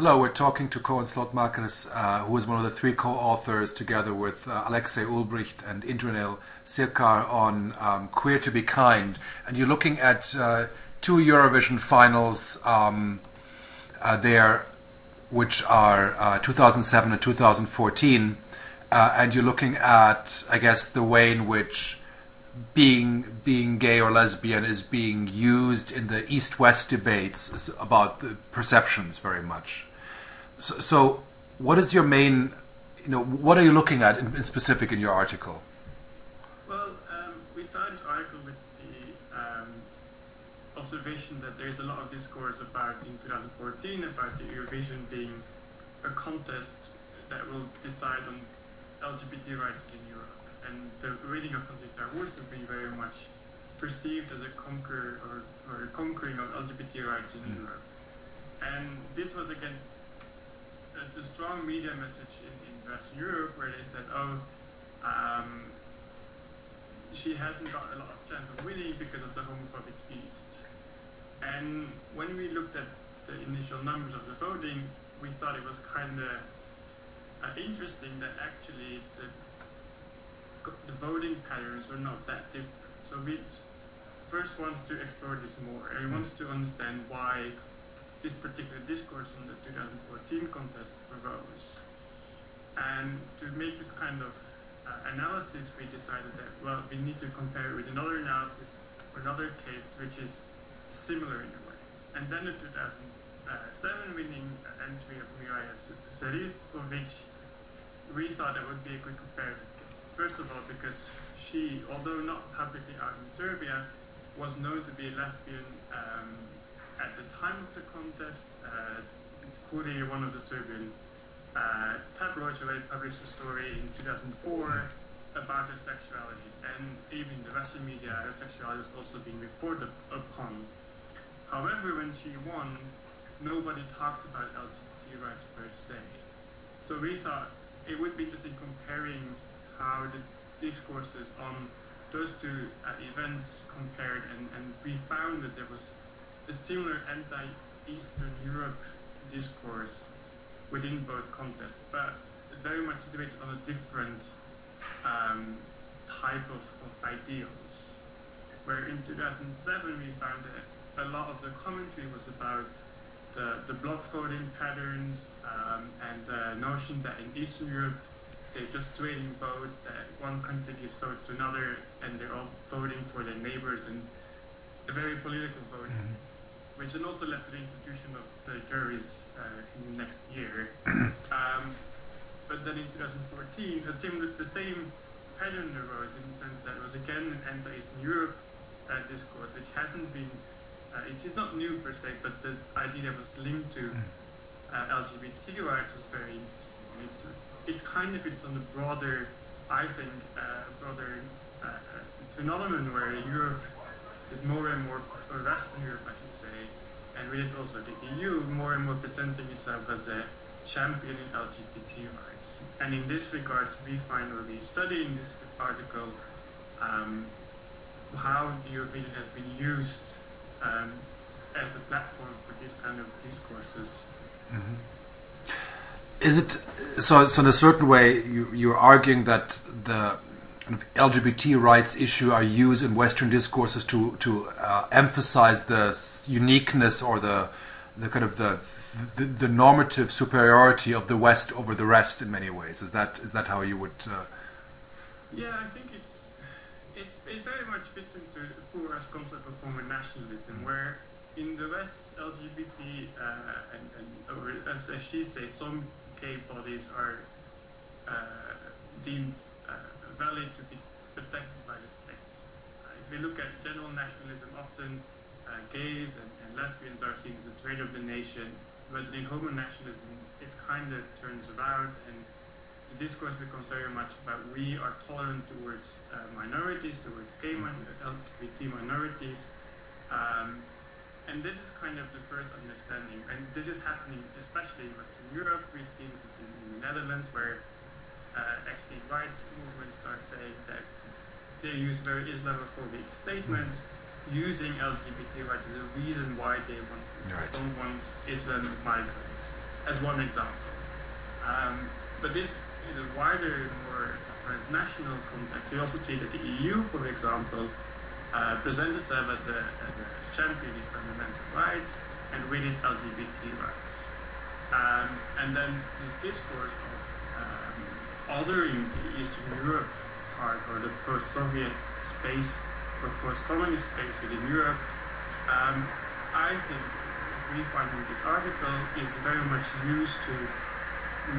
Hello, we're talking to Koen Slootmaeckers, who is one of the three co-authors, together with Alexej ULBRICHT and Indraneel SIRCAR, on Queer to be Kind. And you're looking at two Eurovision finals there, which are 2007 and 2014. And you're looking at, I guess, the way in which being gay or lesbian is being used in the East-West debates about the perceptions very much. So what is your main, what are you looking at in specific in your article? Well, we started this article with the observation that there is a lot of discourse about in 2014 about the Eurovision being a contest that will decide on LGBT rights in Europe. And the reading of Contingent Awards would be very much perceived as a conquer or a conquering of LGBT rights in Europe. And this was against the strong media message in Western Europe, where they said, she hasn't got a lot of chance of winning because of the homophobic East. And when we looked at the initial numbers of the voting, we thought it was kind of interesting that actually the voting patterns were not that different. So we first wanted to explore this more, and we wanted to understand why this particular discourse on the 2014 contest arose. And to make this kind of analysis, we decided that, well, we need to compare it with another analysis or another case which is similar in a way. And then the 2007 winning entry of Miraya Serif, for which we thought that would be a good comparative case. First of all, because she, although not publicly out in Serbia, was known to be a lesbian at the time of the contest. Kurir, one of the Serbian tabloids, already published a story in 2004 about her sexualities, and even in the Western media, her sexuality was also being reported upon. However, when she won, nobody talked about LGBT rights per se. So we thought it would be interesting comparing how the discourses on those two events compared, and we found that there was a similar anti-Eastern Europe discourse within both contests, but very much situated on a different type of ideals. Where in 2007 we found that a lot of the commentary was about the bloc voting patterns and the notion that in Eastern Europe they're just trading votes, that one country gives votes to another and they're all voting for their neighbors, and a very political voting. Which then also led to the introduction of the juries next year. But then in 2014, the same pattern arose, in the sense that it was again an anti-Eastern Europe discourse, which hasn't been, it is not new per se, but the idea that was linked to LGBT rights was very interesting. It kind of fits on the broader, I think, phenomenon where Europe is more and more, or Western Europe I should say, and with it also the EU, more and more presenting itself as a champion in LGBT rights. And in this regards, we find, or we study in this article, how Eurovision has been used as a platform for this kind of discourses. Is it so in a certain way you're arguing that the kind of LGBT rights issue are used in Western discourses to emphasize the uniqueness or the kind of the normative superiority of the West over the rest in many ways? Is that how you would? Yeah, I think it very much fits into Poor's concept of homo nationalism, where in the West LGBT or as she says, some gay bodies are deemed valid to be protected by the state. If we look at general nationalism, often gays and lesbians are seen as a traitor of the nation, but in homo nationalism it kind of turns around, and the discourse becomes very much about we are tolerant towards minorities, towards gay LGBT minorities, and this is kind of the first understanding, and this is happening especially in Western Europe. We've seen this in the Netherlands, where actually rights movements start saying that they use very Islamophobic statements, using LGBT rights as a reason why they don't want Islam migrants. as one example. But this, in a wider, more transnational context, you also see that the EU, for example, presents itself as a champion in fundamental rights, and with it LGBT rights. And then this discourse of othering the Eastern Europe part, or the post-Soviet space or post-communist space within Europe, I think we find in this article is very much used to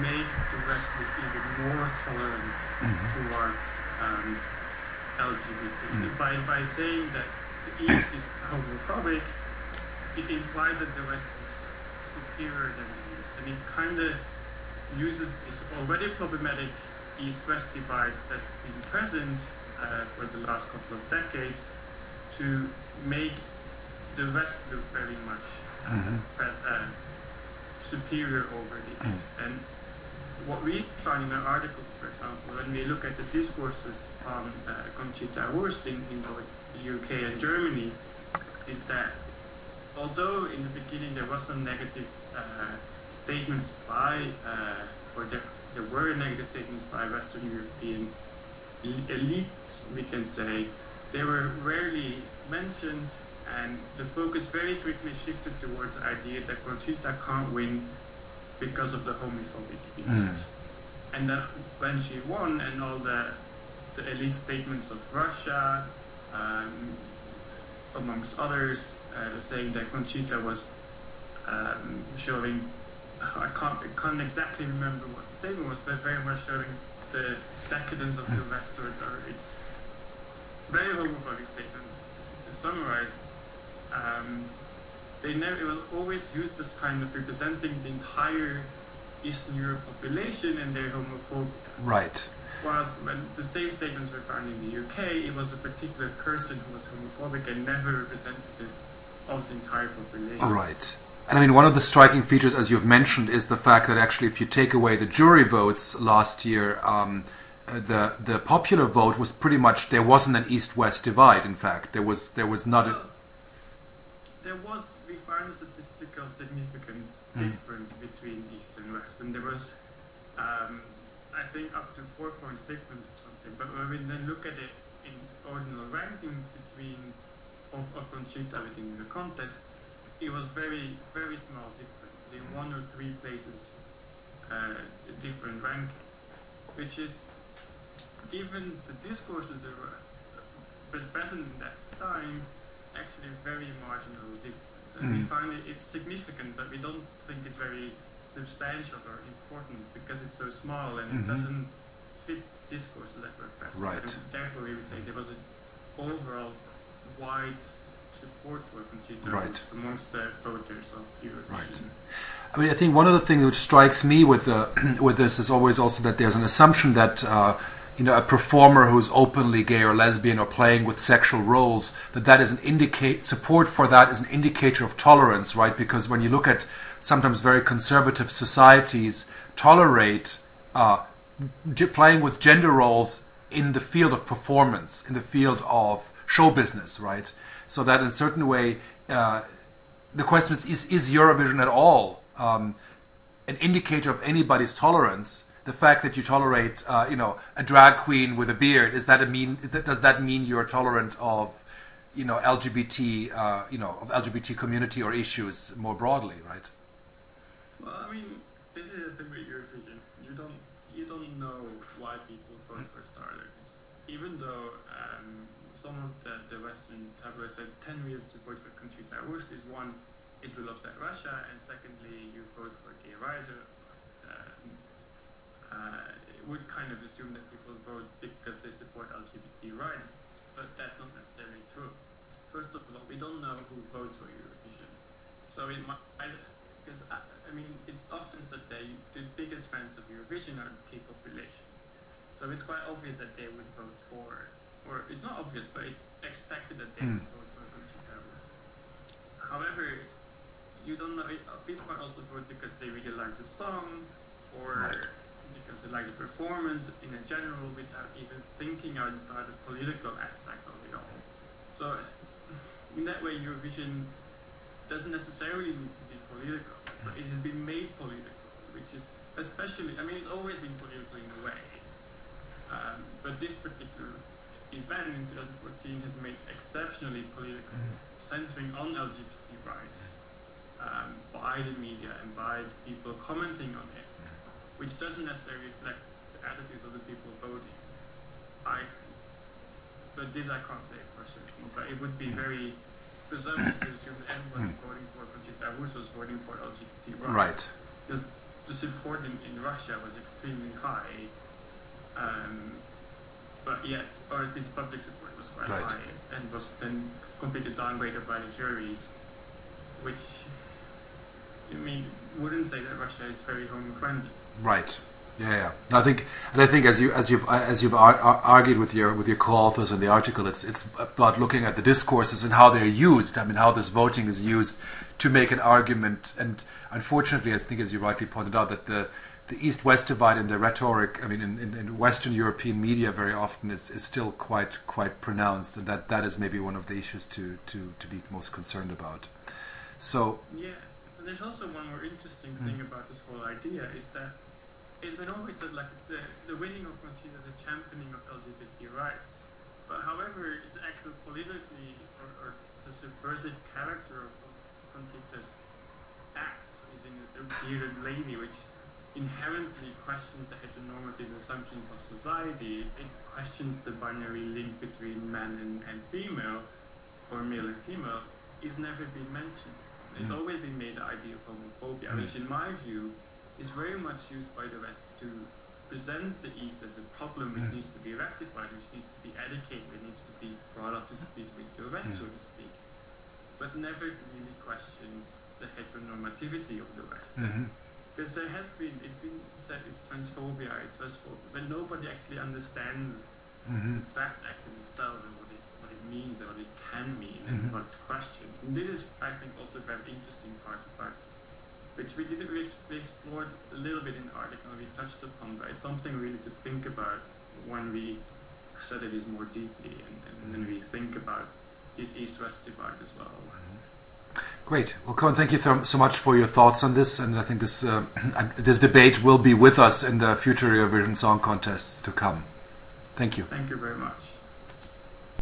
make the West look even more tolerant towards LGBT. By saying that the East is homophobic, it implies that the West is superior than the East, and it kind of uses this already problematic East-West divide that's been present for the last couple of decades to make the West look very much superior over the East. And what we find in our articles, for example, when we look at the discourses on Conchita Wurst in both the UK and Germany, is that although in the beginning there was some negative statements by, or there were negative statements by Western European elites, we can say, they were rarely mentioned, and the focus very quickly shifted towards the idea that Conchita can't win because of the homophobic East. And then when she won, and all the elite statements of Russia, amongst others, saying that Conchita was showing, I can't exactly remember what the statement was, but very much showing the decadence of the West, or its very homophobic statements. To summarize, it will always use this kind of representing the entire Eastern Europe population and their homophobia. Right. Whilst when the same statements were found in the UK, it was a particular person who was homophobic and never representative of the entire population. Right. And I mean, one of the striking features, as you've mentioned, is the fact that actually if you take away the jury votes last year, the popular vote was pretty much, there wasn't an East-West divide, in fact. There was not a... There was, we found a statistical significant difference between East and West, and there was, I think, up to 4 points different or something. But when we then look at it in ordinal rankings of Conchita within the contest, it was very, very small difference, in 1 or 3 places different ranking, which is, given the discourses that were present in that time, actually very marginal difference. And we find it's significant, but we don't think it's very substantial or important because it's so small and it doesn't fit discourses that were present. Right. And therefore, we would say there was an overall wide support for Conchita amongst the voters of Eurovision. Right. I mean, I think one of the things which strikes me with this is always also that there's an assumption that a performer who's openly gay or lesbian or playing with sexual roles, that is support for that is an indicator of tolerance, right? Because when you look at sometimes very conservative societies tolerate playing with gender roles in the field of performance, in the field of show business, right? So that in a certain way, the question is Eurovision at all an indicator of anybody's tolerance? The fact that you tolerate, a drag queen with a beard, does that mean you're tolerant of, LGBT, of LGBT community or issues more broadly, right? Well, I mean, this is the thing with Eurovision. You don't know why people vote for starters, even though some of the Western tabloids said 10 reasons to vote for Conchita Wurst is one, it will upset Russia, and secondly, you vote for gay rights. Would kind of assume that people vote because they support LGBT rights, but that's not necessarily true. First of all, we don't know who votes for Eurovision. So it might, because I mean, it's often said that the biggest fans of Eurovision are the gay population. So it's quite obvious that they would vote for, or it's not obvious, but it's expected that they would vote for Conchita Wurst. However, you don't know, people might also vote because they really like the song, or because they like the performance in a general without even thinking about the political aspect of it all. So in that way, Eurovision doesn't necessarily need to be political, but it has been made political which is especially, I mean, it's always been political in a way, but this particular event in 2014 has made exceptionally political, centering on LGBT rights by the media and by the people commenting on it, which doesn't necessarily reflect the attitudes of the people voting, I think. But this I can't say for certain, but it would be very presumptuous to assume that everyone voting for Conchita Wurst was voting for LGBT rights. Right. Because the support in Russia was extremely high, but yet, or at least public support was quite high, and was then completely downgraded by the juries, which, I mean, wouldn't say that Russia is very home-friendly. Right. Yeah. I think as you've argued with your co-authors in the article, it's about looking at the discourses and how they're used. I mean, how this voting is used to make an argument. And unfortunately, I think, as you rightly pointed out, that the East-West divide in the rhetoric, I mean, in Western European media, very often is still quite pronounced, and that is maybe one of the issues to be most concerned about. So yeah, and there's also one more interesting thing about this whole idea is that it's been always said like it's the winning of Conchita is a championing of LGBT rights. But however, the actual politically or the subversive character of Conchita's act is in a bearded lady, which inherently questions the heteronormative assumptions of society. It questions the binary link between man and female, or male and female. It's never been mentioned. It's always been made the idea of homophobia, which in my view is very much used by the West to present the East as a problem which needs to be rectified, which needs to be educated, which needs to be brought up to speed with the West, so to speak, but never really questions the heteronormativity of the West. Because it's been said it's transphobia, it's Westphobia, but nobody actually understands the fact act in itself and what it means and what it can mean and what questions. And this is, I think, also a very interesting part about which we explored a little bit in the article, we touched upon, but it's something really to think about when we study this more deeply and when we think about this East-West divide as well. Great. Well, Koen, thank you so much for your thoughts on this, and I think this this debate will be with us in the future Eurovision Song Contests to come. Thank you. Thank you very much.